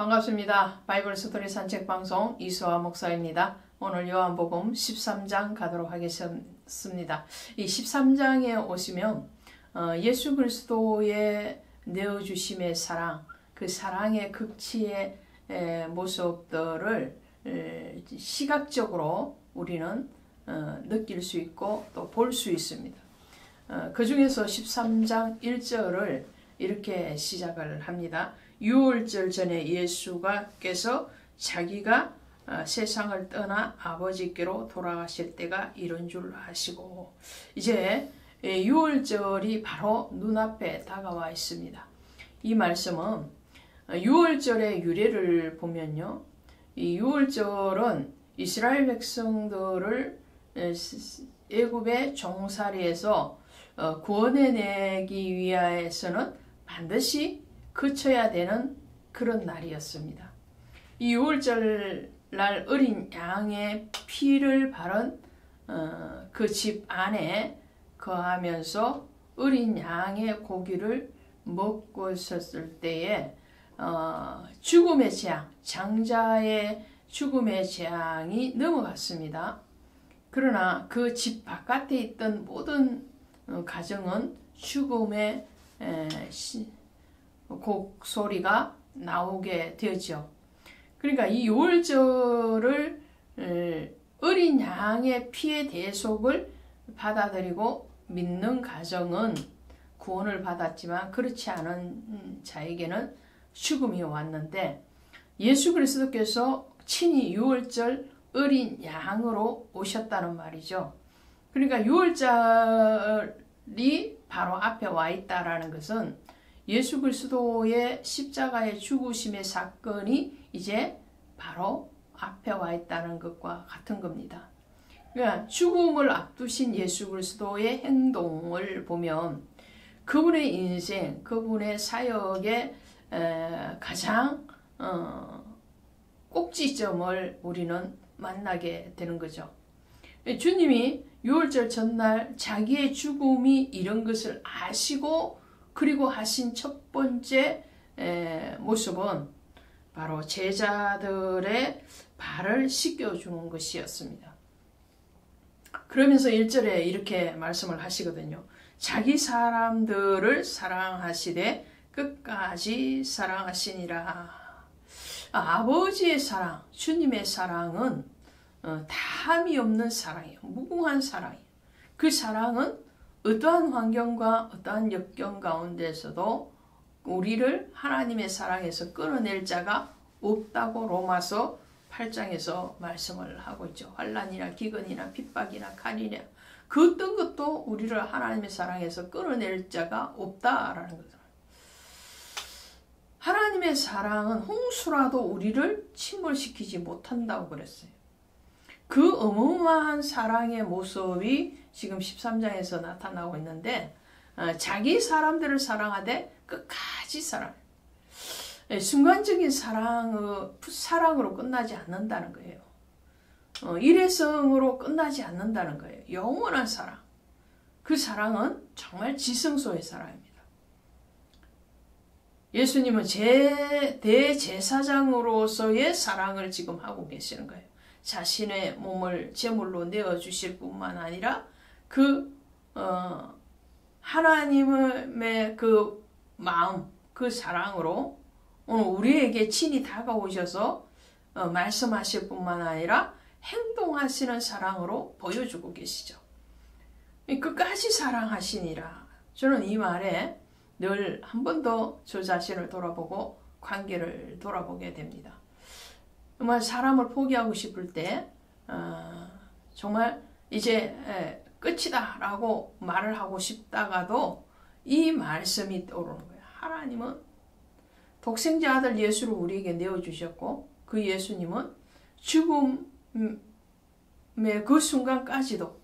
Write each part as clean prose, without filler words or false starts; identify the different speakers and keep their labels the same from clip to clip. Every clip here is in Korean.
Speaker 1: 반갑습니다. 바이블 스토리 산책 방송 이수아 목사입니다. 오늘 요한복음 13장 가도록 하겠습니다. 이 13장에 오시면 예수 그리스도의 내어주심의 사랑, 그 사랑의 극치의 모습들을 시각적으로 우리는 느낄 수 있고 또 볼 수 있습니다. 그 중에서 13장 1절을 이렇게 시작을 합니다. 유월절 전에 예수께서 자기가 세상을 떠나 아버지께로 돌아가실 때가 이런 줄 아시고, 이제 유월절이 바로 눈앞에 다가와 있습니다. 이 말씀은 유월절의 유래를 보면요, 이 유월절은 이스라엘 백성들을 애굽의 종살이에서 구원해내기 위해서는 반드시 거쳐야 되는 그런 날이었습니다. 이 6월절 날 어린 양의 피를 바른 그 집 안에 거하면서 어린 양의 고기를 먹고 있었을 때에 죽음의 재앙, 장자의 죽음의 재앙이 넘어갔습니다. 그러나 그 집 바깥에 있던 모든 가정은 죽음의 곡소리가 나오게 되었죠. 그러니까 이 유월절을 어린 양의 피의 대속을 받아들이고 믿는 가정은 구원을 받았지만, 그렇지 않은 자에게는 죽음이 왔는데, 예수 그리스도께서 친히 유월절 어린 양으로 오셨다는 말이죠. 그러니까 유월절이 바로 앞에 와 있다라는 것은 예수 그리스도의 십자가의 죽으심의 사건이 이제 바로 앞에 와 있다는 것과 같은 겁니다. 그러니까 죽음을 앞두신 예수 그리스도의 행동을 보면 그분의 인생, 그분의 사역의 가장 꼭지점을 우리는 만나게 되는 거죠. 주님이 유월절 전날 자기의 죽음이 이런 것을 아시고 그리고 하신 첫 번째 모습은 바로 제자들의 발을 씻겨주는 것이었습니다. 그러면서 1절에 이렇게 말씀을 하시거든요. 자기 사람들을 사랑하시되 끝까지 사랑하시니라. 아버지의 사랑, 주님의 사랑은 탐이 없는 사랑이에요. 무궁한 사랑이에요. 그 사랑은 어떠한 환경과 어떠한 역경 가운데서도 우리를 하나님의 사랑에서 끌어낼 자가 없다고 로마서 8장에서 말씀을 하고 있죠. 환난이나 기근이나 핍박이나 칼이나 그 어떤 것도 우리를 하나님의 사랑에서 끌어낼 자가 없다라는 거죠. 하나님의 사랑은 홍수라도 우리를 침몰시키지 못한다고 그랬어요. 그 어마어마한 사랑의 모습이 지금 13장에서 나타나고 있는데, 자기 사람들을 사랑하되 끝까지 사랑해요. 순간적인 사랑으로 끝나지 않는다는 거예요. 일회성으로 끝나지 않는다는 거예요. 영원한 사랑. 그 사랑은 정말 지성소의 사랑입니다. 예수님은 대제사장으로서의 사랑을 지금 하고 계시는 거예요. 자신의 몸을 제물로 내어주실 뿐만 아니라 하나님의 그 마음, 그 사랑으로 오늘 우리에게 친히 다가오셔서 말씀하실 뿐만 아니라 행동하시는 사랑으로 보여주고 계시죠. 끝까지 사랑하시니라. 저는 이 말에 늘 한 번 더 저 자신을 돌아보고 관계를 돌아보게 됩니다. 정말 사람을 포기하고 싶을 때 정말 이제 끝이다 라고 말을 하고 싶다가도 이 말씀이 떠오르는 거예요. 하나님은 독생자 아들 예수를 우리에게 내어주셨고, 그 예수님은 죽음의 그 순간까지도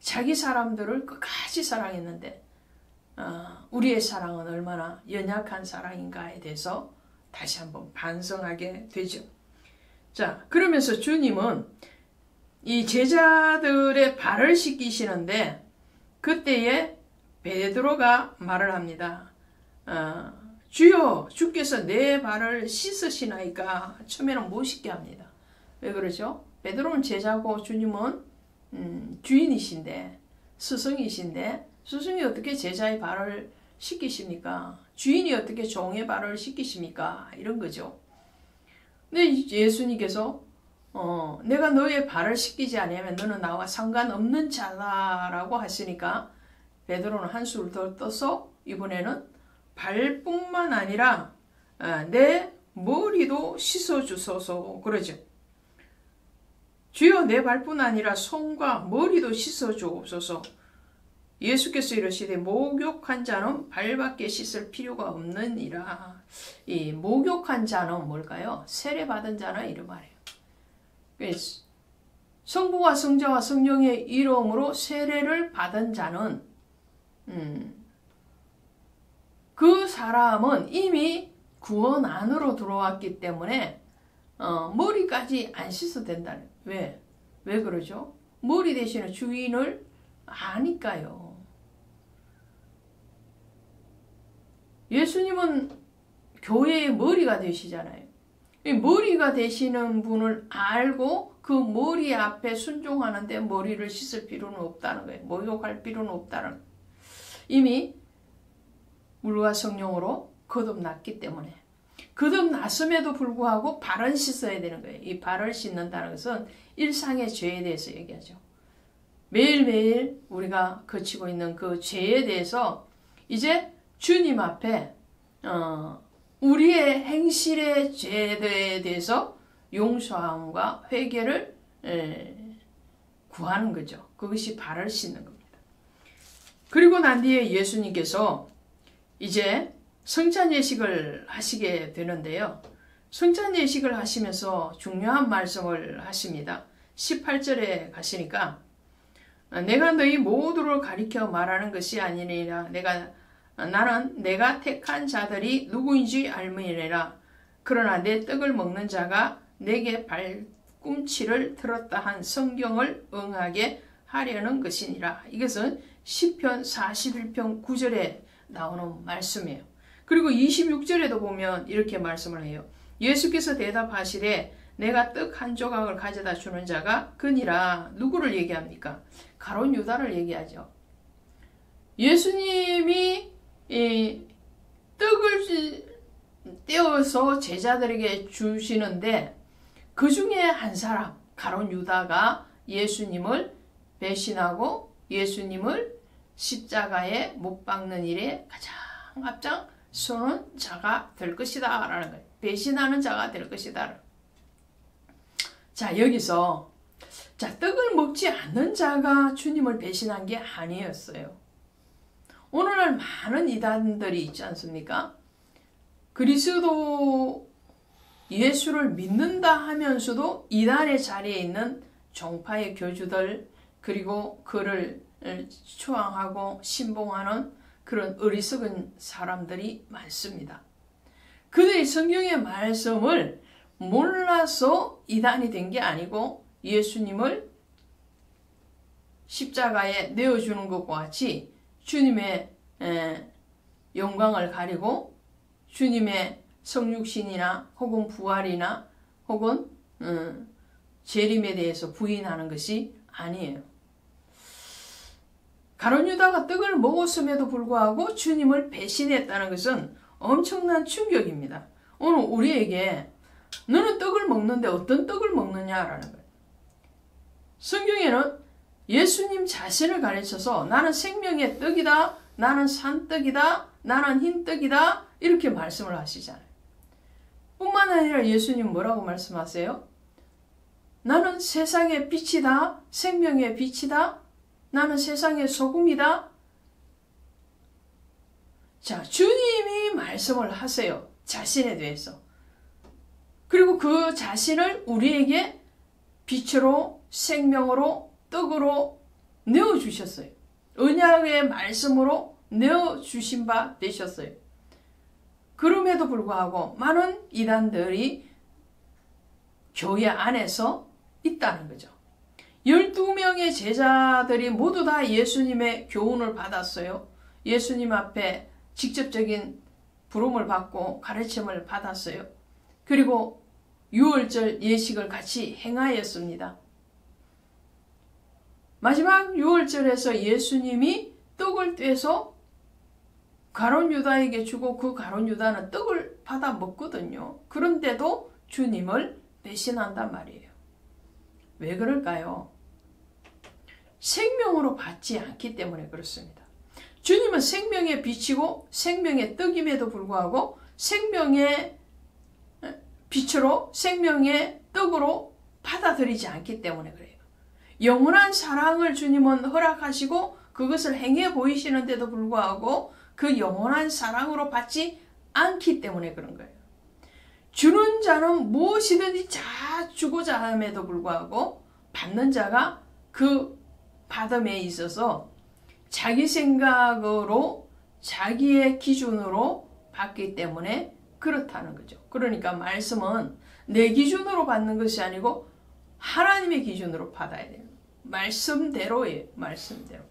Speaker 1: 자기 사람들을 끝까지 사랑했는데, 우리의 사랑은 얼마나 연약한 사랑인가에 대해서 다시 한번 반성하게 되죠. 자, 그러면서 주님은 이 제자들의 발을 씻기시는데, 그때에 베드로가 말을 합니다. 주여 주께서 내 발을 씻으시나이까. 처음에는 못 씻게 합니다. 왜 그러죠? 베드로는 제자고 주님은 주인이신데, 스승이신데, 스승이 어떻게 제자의 발을 씻기십니까? 주인이 어떻게 종의 발을 씻기십니까? 이런 거죠. 근데 예수님께서 내가 너의 발을 씻기지 않으면 너는 나와 상관없는 자다라고 하시니까 베드로는 한수를 더 떠서 이번에는 발뿐만 아니라 내 머리도 씻어주소서 그러죠. 주여 내 발뿐 아니라 손과 머리도 씻어주옵소서. 예수께서 이르시되 목욕한 자는 발밖에 씻을 필요가 없느니라. 이 목욕한 자는 뭘까요? 세례받은 자는 이런 말이에요. 성부와 성자와 성령의 이름으로 세례를 받은 자는 그 사람은 이미 구원 안으로 들어왔기 때문에 머리까지 안 씻어도 된다는. 왜 그러죠? 머리 대신에 주인을 아니까요. 예수님은 교회의 머리가 되시잖아요. 머리가 되시는 분을 알고 그 머리 앞에 순종하는데 머리를 씻을 필요는 없다는 거예요. 목욕할 필요는 없다는 거예요. 이미 물과 성령으로 거듭났기 때문에. 거듭났음에도 불구하고 발은 씻어야 되는 거예요. 이 발을 씻는다는 것은 일상의 죄에 대해서 얘기하죠. 매일매일 우리가 거치고 있는 그 죄에 대해서 이제 주님 앞에 우리의 행실의 죄에 대해서 용서함과 회개를 구하는 거죠. 그것이 발을 씻는 겁니다. 그리고 난 뒤에 예수님께서 이제 성찬 예식을 하시게 되는데요. 성찬 예식을 하시면서 중요한 말씀을 하십니다. 18절에 가시니까 내가 너희 모두를 가리켜 말하는 것이 아니니라. 나는 내가 택한 자들이 누구인지 알미니라. 그러나 내 떡을 먹는 자가 내게 발꿈치를 들었다 한 성경을 응하게 하려는 것이니라. 이것은 시편 41편 9절에 나오는 말씀이에요. 그리고 26절에도 보면 이렇게 말씀을 해요. 예수께서 대답하시되 내가 떡 한 조각을 가져다 주는 자가 그니라. 누구를 얘기합니까? 가룟 유다를 얘기하죠. 예수님이 이 떡을 떼어서 제자들에게 주시는데 그 중에 한 사람 가룟 유다가 예수님을 배신하고 예수님을 십자가에 못 박는 일에 가장 앞장서는 자가 될 것이다 라는 거예요. 배신하는 자가 될 것이다. 자, 여기서 떡을 먹지 않는 자가 주님을 배신한 게 아니었어요. 오늘날 많은 이단들이 있지 않습니까? 그리스도 예수를 믿는다 하면서도 이단의 자리에 있는 종파의 교주들, 그리고 그를 추앙하고 신봉하는 그런 어리석은 사람들이 많습니다. 그들이 성경의 말씀을 몰라서 이단이 된 게 아니고 예수님을 십자가에 내어주는 것과 같이 주님의 영광을 가리고 주님의 성육신이나 혹은 부활이나 혹은 재림에 대해서 부인하는 것이 아니에요. 가룟 유다가 떡을 먹었음에도 불구하고 주님을 배신했다는 것은 엄청난 충격입니다. 오늘 우리에게 너는 떡을 먹는데 어떤 떡을 먹느냐라는 거예요. 성경에는 예수님 자신을 가르쳐서 나는 생명의 떡이다, 나는 산떡이다, 나는 흰떡이다 이렇게 말씀을 하시잖아요. 뿐만 아니라 예수님 뭐라고 말씀하세요? 나는 세상의 빛이다, 생명의 빛이다, 나는 세상의 소금이다. 자, 주님이 말씀을 하세요. 자신에 대해서. 그리고 그 자신을 우리에게 빛으로, 생명으로, 떡으로 내어주셨어요. 언약의 말씀으로 내어주신 바 되셨어요. 그럼에도 불구하고 많은 이단들이 교회 안에서 있다는 거죠. 12명의 제자들이 모두 다 예수님의 교훈을 받았어요. 예수님 앞에 직접적인 부름을 받고 가르침을 받았어요. 그리고 유월절 예식을 같이 행하였습니다. 마지막 유월절에서 예수님이 떡을 떼서 가룟 유다에게 주고 그 가룟 유다는 떡을 받아 먹거든요. 그런데도 주님을 배신한단 말이에요. 왜 그럴까요? 생명으로 받지 않기 때문에 그렇습니다. 주님은 생명의 빛이고 생명의 떡임에도 불구하고 생명의 빛으로 생명의 떡으로 받아들이지 않기 때문에 그래요. 영원한 사랑을 주님은 허락하시고 그것을 행해 보이시는데도 불구하고 그 영원한 사랑으로 받지 않기 때문에 그런 거예요. 주는 자는 무엇이든지 다 주고자 함에도 불구하고 받는 자가 그 받음에 있어서 자기 생각으로 자기의 기준으로 받기 때문에 그렇다는 거죠. 그러니까 말씀은 내 기준으로 받는 것이 아니고 하나님의 기준으로 받아야 돼요. 말씀대로예요. 말씀대로.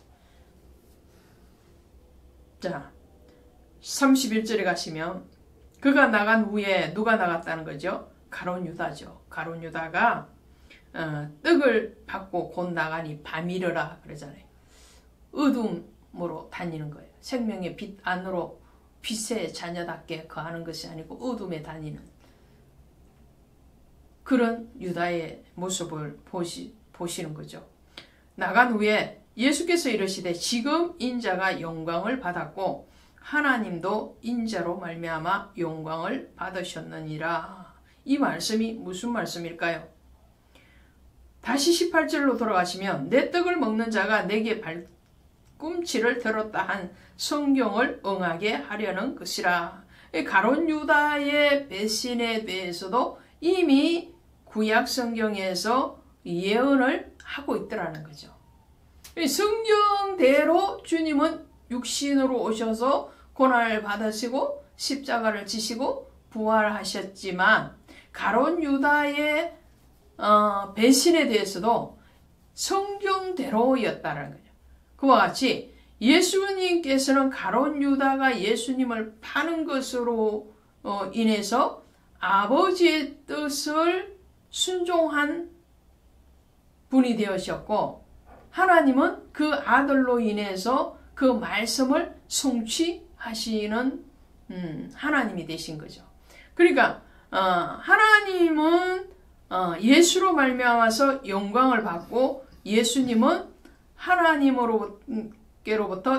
Speaker 1: 자, 31절에 가시면 그가 나간 후에 누가 나갔다는 거죠? 가룟 유다죠. 가룟 유다가 떡을 받고 곧 나가니 밤이르라 그러잖아요. 어둠으로 다니는 거예요. 생명의 빛 안으로 빛의 자녀답게 거하는 것이 아니고 어둠에 다니는 그런 유다의 모습을 보시는 거죠. 나간 후에 예수께서 이르시되 지금 인자가 영광을 받았고 하나님도 인자로 말미암아 영광을 받으셨느니라. 이 말씀이 무슨 말씀일까요? 다시 18절로 돌아가시면 내 떡을 먹는 자가 내게 발꿈치를 들었다 한 성경을 응하게 하려는 것이라. 가룟 유다의 배신에 대해서도 이미 구약 성경에서 예언을 하고 있더라는 거죠. 성경대로 주님은 육신으로 오셔서 고난을 받으시고 십자가를 지시고 부활하셨지만 가룟 유다의 배신에 대해서도 성경대로였다는 거죠. 그와 같이 예수님께서는 가룟 유다가 예수님을 파는 것으로 인해서 아버지의 뜻을 순종한 분이 되으셨고 하나님은 그 아들로 인해서 그 말씀을 성취하시는 하나님이 되신 거죠. 그러니까 하나님은 예수로 말미암아서 영광을 받고 예수님은 하나님으로부터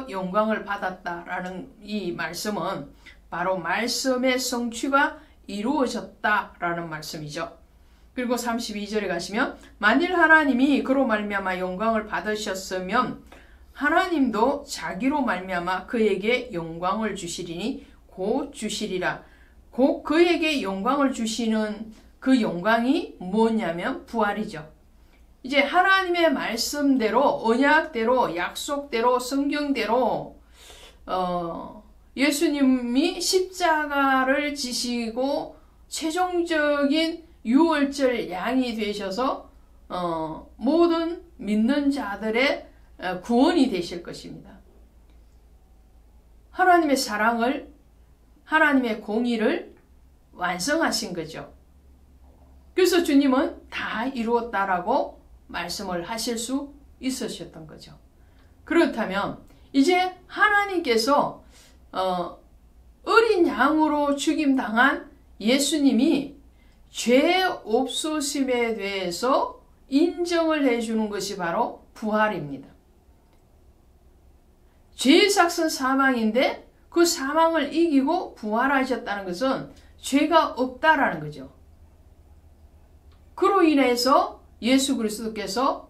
Speaker 1: 영광을 받았다라는 이 말씀은 바로 말씀의 성취가 이루어졌다라는 말씀이죠. 그리고 32절에 가시면 만일 하나님이 그로 말미암아 영광을 받으셨으면 하나님도 자기로 말미암아 그에게 영광을 주시리니 곧 주시리라. 곧 그에게 영광을 주시는 그 영광이 뭐냐면 부활이죠. 이제 하나님의 말씀대로 언약대로 약속대로 성경대로 예수님이 십자가를 지시고 최종적인 유월절 양이 되셔서 모든 믿는 자들의 구원이 되실 것입니다. 하나님의 사랑을 하나님의 공의를 완성하신 거죠. 그래서 주님은 다 이루었다라고 말씀을 하실 수 있으셨던 거죠. 그렇다면 이제 하나님께서 어린 양으로 죽임당한 예수님이 죄 없으심에 대해서 인정을 해주는 것이 바로 부활입니다. 죄의 삭은 사망인데 그 사망을 이기고 부활하셨다는 것은 죄가 없다라는 거죠. 그로 인해서 예수 그리스도께서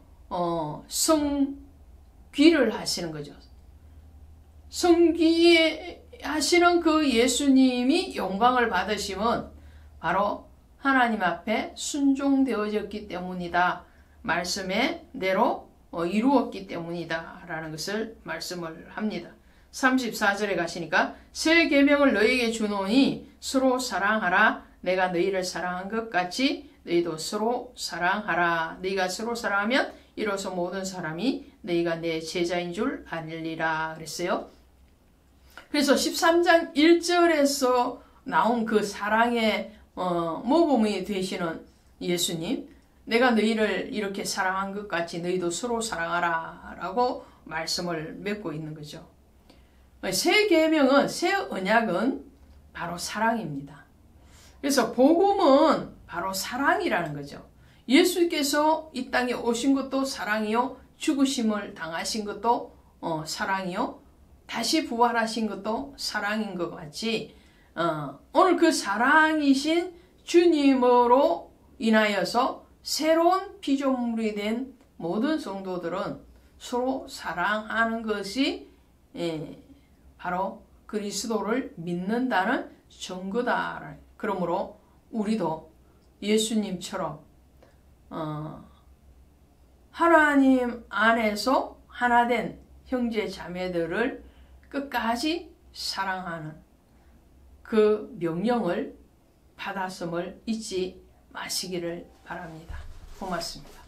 Speaker 1: 성귀를 하시는 거죠. 성귀 하시는 그 예수님이 영광을 받으심은 바로 하나님 앞에 순종되어졌기 때문이다. 말씀의 대로 이루었기 때문이다. 라는 것을 말씀을 합니다. 34절에 가시니까 새 계명을 너희에게 주노니 서로 사랑하라. 내가 너희를 사랑한 것 같이 너희도 서로 사랑하라. 너희가 서로 사랑하면 이로써 모든 사람이 너희가 내 제자인 줄 알리라 그랬어요. 그래서 13장 1절에서 나온 그 사랑의 모범이 되시는 예수님, 내가 너희를 이렇게 사랑한 것 같이 너희도 서로 사랑하라 라고 말씀을 맺고 있는 거죠. 새 계명은, 새 언약은 바로 사랑입니다. 그래서 복음은 바로 사랑이라는 거죠. 예수께서 이 땅에 오신 것도 사랑이요, 죽으심을 당하신 것도 사랑이요, 다시 부활하신 것도 사랑인 것 같이 오늘 그 사랑이신 주님으로 인하여서 새로운 피조물이 된 모든 성도들은 서로 사랑하는 것이 바로 그리스도를 믿는다는 증거다. 그러므로 우리도 예수님처럼 하나님 안에서 하나된 형제 자매들을 끝까지 사랑하는 그 명령을 받았음을 잊지 마시기를 바랍니다. 고맙습니다.